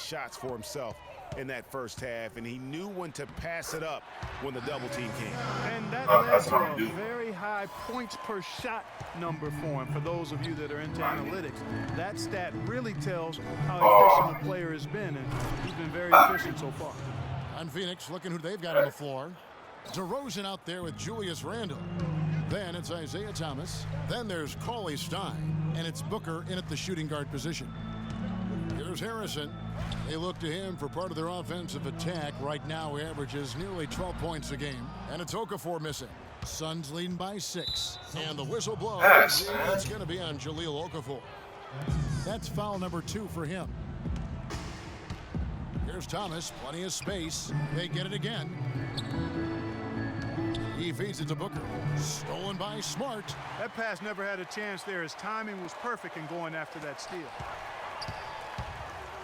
shots for himself in that first half, and he knew when to pass it up when the double team came. And that led to a very high points per shot number for him. For those of you that are into analytics, that stat really tells how efficient the player has been, and he's been very efficient so far. On Phoenix, looking who they've got on the floor. DeRozan out there with Julius Randle. Then it's Isaiah Thomas. Then there's Cauley Stein, and it's Booker in at the shooting guard position. Here's Harrison. They look to him for part of their offensive attack. Right now, he averages nearly 12 points a game. And it's Okafor missing. Suns leading by 6. And the whistle blows. It's going to be on Jahlil Okafor. That's foul number 2 for him. Here's Thomas. Plenty of space. They get it again. He feeds it to Booker. Stolen by Smart. That pass never had a chance there. His timing was perfect in going after that steal.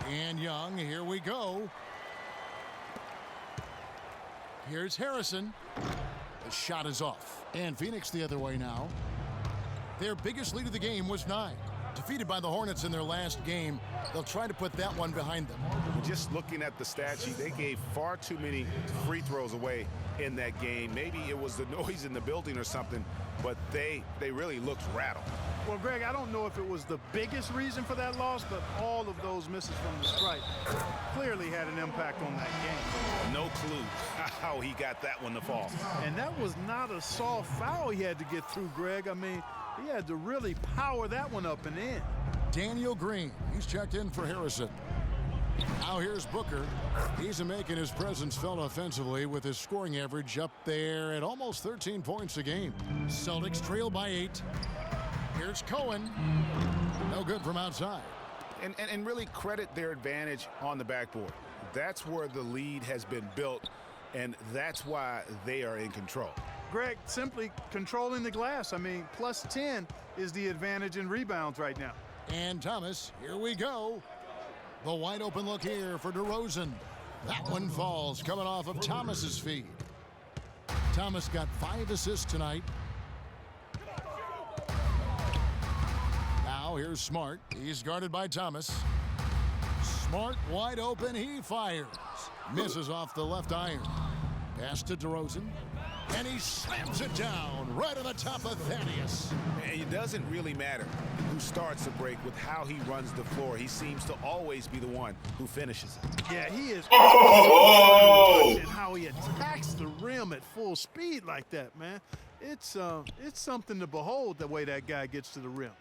And Young, here we go. Here's Harrison. The shot is off. And Phoenix the other way now. Their biggest lead of the game was 9. Defeated by the Hornets in their last game, they'll try to put that one behind them. Just looking at the stat sheet, they gave far too many free throws away in that game. Maybe it was the noise in the building or something, but they really looked rattled. Well, Greg, I don't know if it was the biggest reason for that loss, but all of those misses from the stripe clearly had an impact on that game. No clue how he got that one to fall. And that was not a soft foul he had to get through, Greg. I mean, he had to really power that one up and in. Daniel Green, he's checked in for Harrison. Now here's Booker. He's making his presence felt offensively with his scoring average up there at almost 13 points a game. Celtics trail by 8. Here's Cohen. No good from outside. And really credit their advantage on the backboard. That's where the lead has been built, and that's why they are in control. Greg, simply controlling the glass. I mean, plus 10 is the advantage in rebounds right now. And Thomas, here we go. The wide open look here for DeRozan. That one falls coming off of Thomas's feed. Thomas got 5 assists tonight. Now here's Smart. He's guarded by Thomas. Smart wide open. He fires. Misses off the left iron. Pass to DeRozan. And he slams it down right on the top of Thaddeus. And it doesn't really matter who starts the break with how he runs the floor. He seems to always be the one who finishes it. Yeah, he is. And how he attacks the rim at full speed like that, man. It's something to behold the way that guy gets to the rim.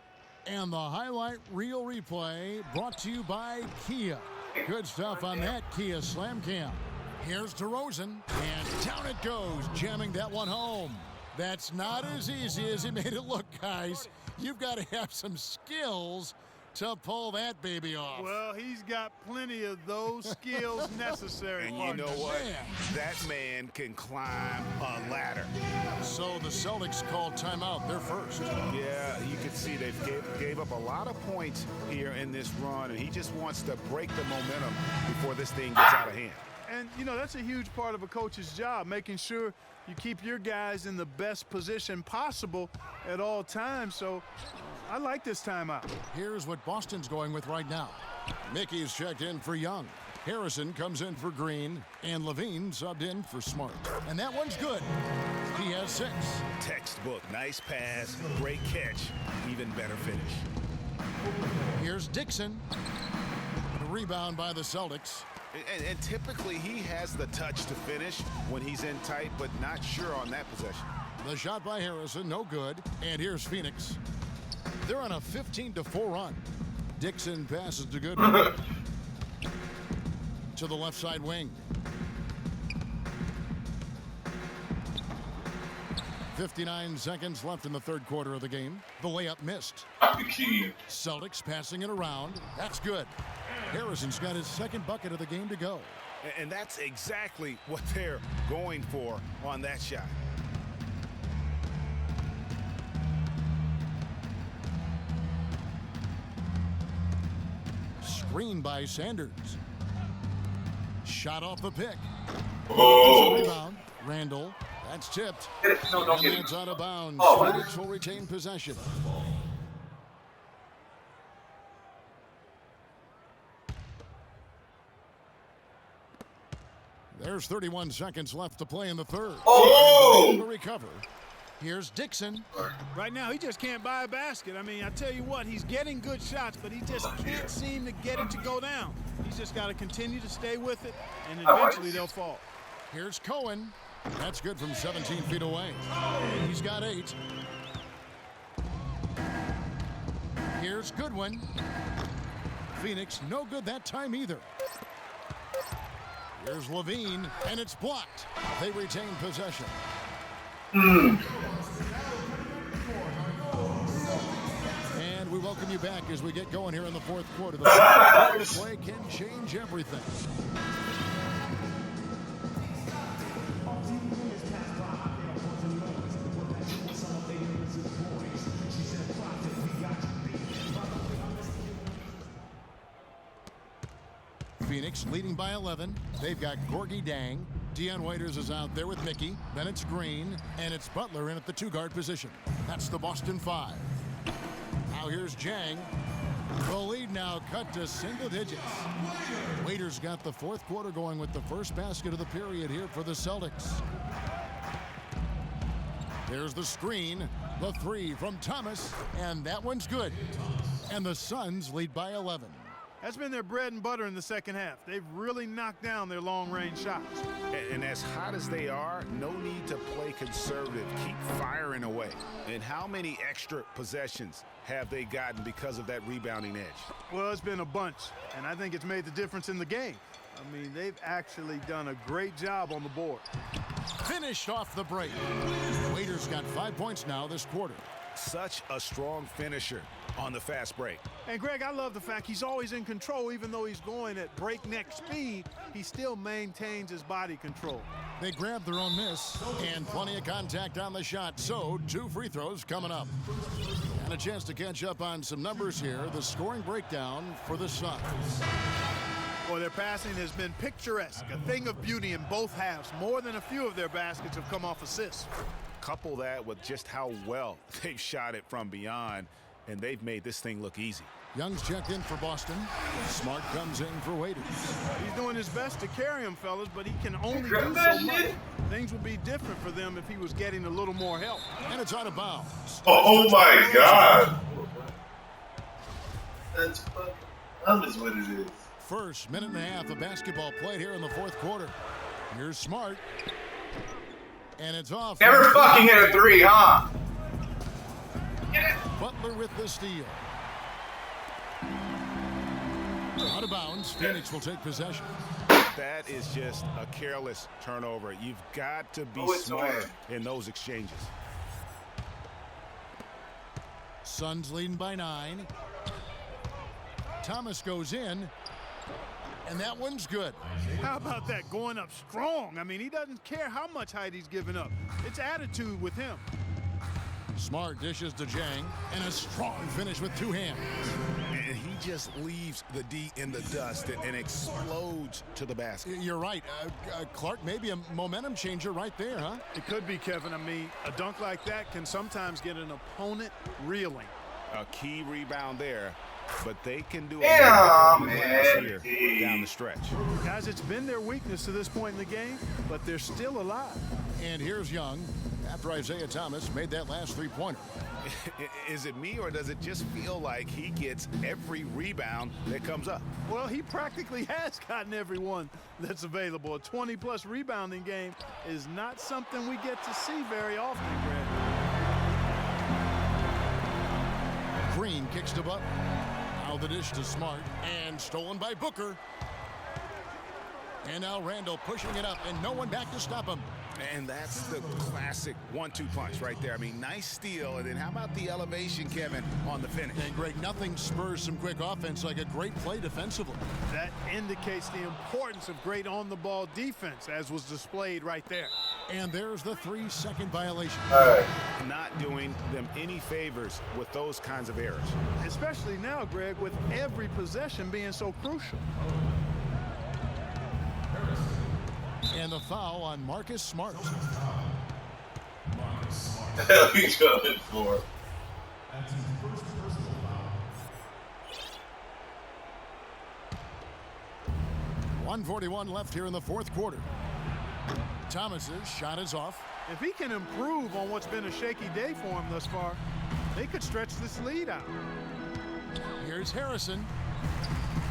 And the highlight reel replay brought to you by Kia. Good stuff on that Kia Slam Cam. Here's DeRozan, and down it goes, jamming that one home. That's not as easy as he made it look, guys. You've got to have some skills to pull that baby off. Well, he's got plenty of those skills necessary. And you know what? That man can climb a ladder. So the Celtics called timeout. They're first. Yeah, you can see they gave up a lot of points here in this run, and he just wants to break the momentum before this thing gets out of hand. And, you know, that's a huge part of a coach's job, making sure you keep your guys in the best position possible at all times. So I like this timeout. Here's what Boston's going with right now. Mickey's checked in for Young. Harrison comes in for Green. And Levine subbed in for Smart. And that one's good. He has 6. Textbook. Nice pass. Great catch. Even better finish. Here's Dixon. The rebound by the Celtics. And typically he has the touch to finish when he's in tight, but not sure on that possession. The shot by Harrison, no good. And here's Phoenix. They're on a 15-4 run. Dixon passes to Goodman. To the left side wing. 59 seconds left in the third quarter of the game. The layup missed. Celtics passing it around. That's good. Harrison's got his second bucket of the game to go. And that's exactly what they're going for on that shot. Screen by Sanders. Shot off the pick. Rebound. Randall. That's tipped. And it's out of bounds. Phoenix will retain possession. There's 31 seconds left to play in the third. Oh! To recover. Here's Dixon. Right now, he just can't buy a basket. I mean, I tell you what, he's getting good shots, but he just can't seem to get it to go down. He's just got to continue to stay with it, and eventually they'll fall. Here's Cohen. That's good from 17 feet away. He's got 8. Here's Goodwin. Phoenix, no good that time either. Here's Levine, and it's blocked. They retain possession. And we welcome you back as we get going here in the fourth quarter. The play can change everything. Phoenix leading by 11. They've got Gorgie Dang. Deion Waiters is out there with Mickey. Then it's Green. And it's Butler in at the 2-guard position. That's the Boston 5. Now here's Jang. The lead now cut to single digits. Waiters got the fourth quarter going with the first basket of the period here for the Celtics. There's the screen. The 3 from Thomas. And that one's good. And the Suns lead by 11. That's been their bread and butter in the second half. They've really knocked down their long-range shots. And as hot as they are, no need to play conservative. Keep firing away. And how many extra possessions have they gotten because of that rebounding edge? Well, it's been a bunch, and I think it's made the difference in the game. I mean, they've actually done a great job on the board. Finished off the break. Waiters got 5 points now this quarter. Such a strong finisher on the fast break. And Greg, I love the fact he's always in control. Even though he's going at breakneck speed, he still maintains his body control. They grabbed their own miss and plenty of contact on the shot. So 2 free throws coming up. And a chance to catch up on some numbers here. The scoring breakdown for the Suns. Well, their passing has been picturesque, a thing of beauty in both halves. More than a few of their baskets have come off assists. Couple that with just how well they've shot it from beyond, and they've made this thing look easy. Young's checked in for Boston. Smart comes in for Waiters. He's doing his best to carry him, fellas, but he can only do so much. Things would be different for them if he was getting a little more help. And it's out of bounds. Oh my God. That's fucking, that is what it is. First minute and a half of basketball played here in the fourth quarter. Here's Smart. And it's off. Never fucking hit a 3, huh? Butler with the steal. Out of bounds. Phoenix will take possession. That is just a careless turnover. You've got to be smarter in those exchanges. Suns leading by 9. Thomas goes in. And that one's good. How about that, going up strong? I mean, he doesn't care how much height he's giving up. It's attitude with him. Smart dishes to Jang, and a strong finish with 2 hands. And he just leaves the D in the dust and explodes to the basket. You're right. Clark, maybe a momentum changer right there, huh? It could be, Kevin. I mean, a dunk like that can sometimes get an opponent reeling. A key rebound there. But they can do man. Here down the stretch. Guys, it's been their weakness to this point in the game, but they're still alive. And here's Young after Isaiah Thomas made that last 3-pointer. Is it me, or does it just feel like he gets every rebound that comes up? Well, he practically has gotten every one that's available. A 20-plus rebounding game is not something we get to see very often, Greg. Green kicks to Butler. Now the dish to Smart, and stolen by Booker. And now Randall pushing it up, and no one back to stop him. And that's the classic 1-2 punch right there. I mean, nice steal, and then how about the elevation, Kevin, on the finish? And Greg, nothing spurs some quick offense like a great play defensively. That indicates the importance of great on-the-ball defense, as was displayed right there. And there's the 3-second violation. Not doing them any favors with those kinds of errors. Especially now, Greg, with every possession being so crucial. And the foul on Marcus Smart. Hell, he's going for. 1:41 left here in the fourth quarter. Thomas's shot is off. If he can improve on what's been a shaky day for him thus far, they could stretch this lead out. Here's Harrison.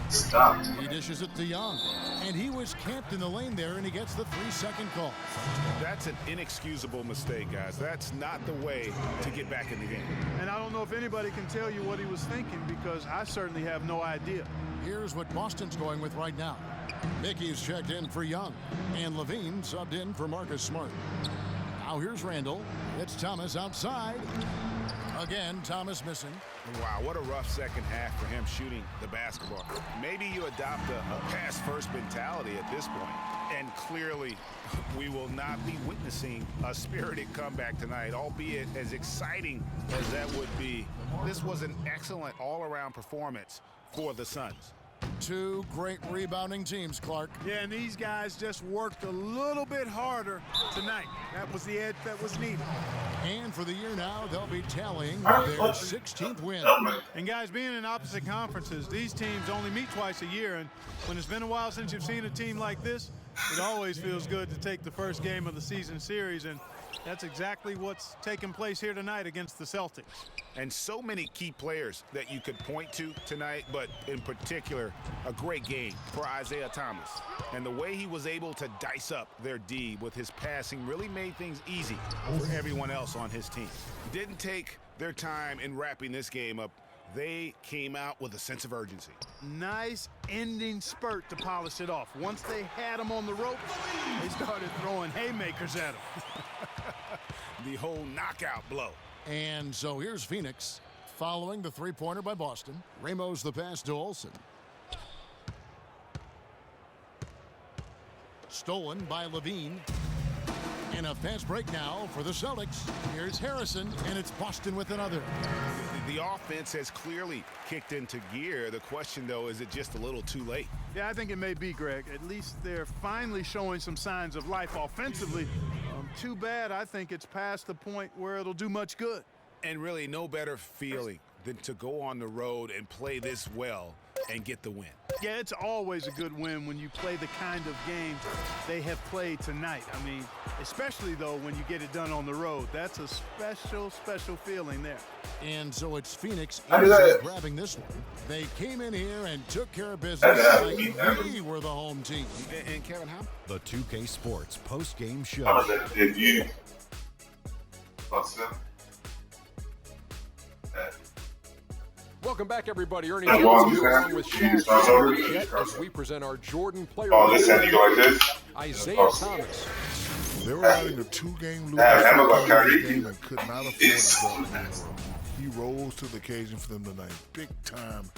Stop. He dishes it to Young. And he was camped in the lane there, and he gets the 3-second call. That's an inexcusable mistake, guys. That's not the way to get back in the game. And I don't know if anybody can tell you what he was thinking, because I certainly have no idea. Here's what Boston's going with right now. Mickey's checked in for Young, and Levine subbed in for Marcus Smart. Now here's Randall. It's Thomas outside. Again, Thomas missing. Wow, what a rough second half for him shooting the basketball. Maybe you adopt a pass-first mentality at this point. And clearly, we will not be witnessing a spirited comeback tonight, albeit as exciting as that would be. This was an excellent all-around performance for the Suns. Two great rebounding teams, Clark. Yeah, and these guys just worked a little bit harder tonight. That was the edge that was needed. And for the year now, they'll be tallying their 16th win. And guys, being in opposite conferences, these teams only meet twice a year, and when it's been a while since you've seen a team like this, it always feels good to take the first game of the season series, and that's exactly what's taking place here tonight against the Celtics. And so many key players that you could point to tonight, but in particular, a great game for Isaiah Thomas. And the way he was able to dice up their D with his passing really made things easy for everyone else on his team. Didn't take their time in wrapping this game up. They came out with a sense of urgency. Nice ending spurt to polish it off. Once they had him on the ropes, they started throwing haymakers at him. The whole knockout blow. And so here's Phoenix following the three-pointer by Boston. Ramos the pass to Olsen. Stolen by Levine. And a fast break now for the Celtics. Here's Harrison, and it's Boston with another. The offense has clearly kicked into gear. The question, though, is it just a little too late? Yeah, I think it may be, Greg. At least they're finally showing some signs of life offensively. Too bad I think it's past the point where it'll do much good. And really no better feeling than to go on the road and play this well and get the win. Yeah, it's always a good win when you play the kind of game they have played tonight. I mean, especially, though, when you get it done on the road. That's a special, special feeling there. And so it's Phoenix that? grabbing this one. They came in here and took care of business like we were the home team. And Kevin, how? The 2K Sports post-game show. How was that debut? What's that? Welcome back, everybody. Ernie That Jones long here along with season. Shaq Starts over. Jet as we present our Jordan player Oh, this had to go like this? Isaiah Thomas. They were riding a two-game losing Hammer by streak Kyrie. game and could not afford to drop the Negro. He rose to the occasion for them tonight. Big time.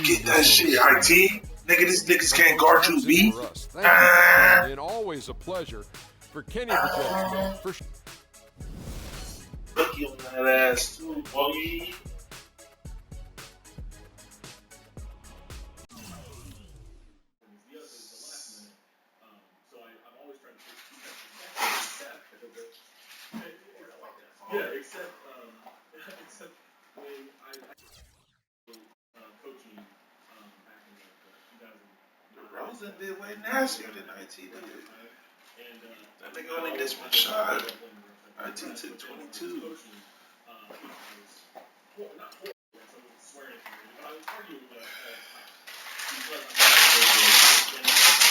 Get that shit, IT. Nigga, these niggas can't guard 2B. For us. Thank you for tuning in. Always a pleasure. For Kenny the Gentleman. For Rookie on that ass, too, boy. Yeah, except when I coaching back in 2000. Rosen did way nastier than IT did. And That nigga only missed one shot. IT took 22. Not horrible, so I'm swearing at you, but I was arguing with because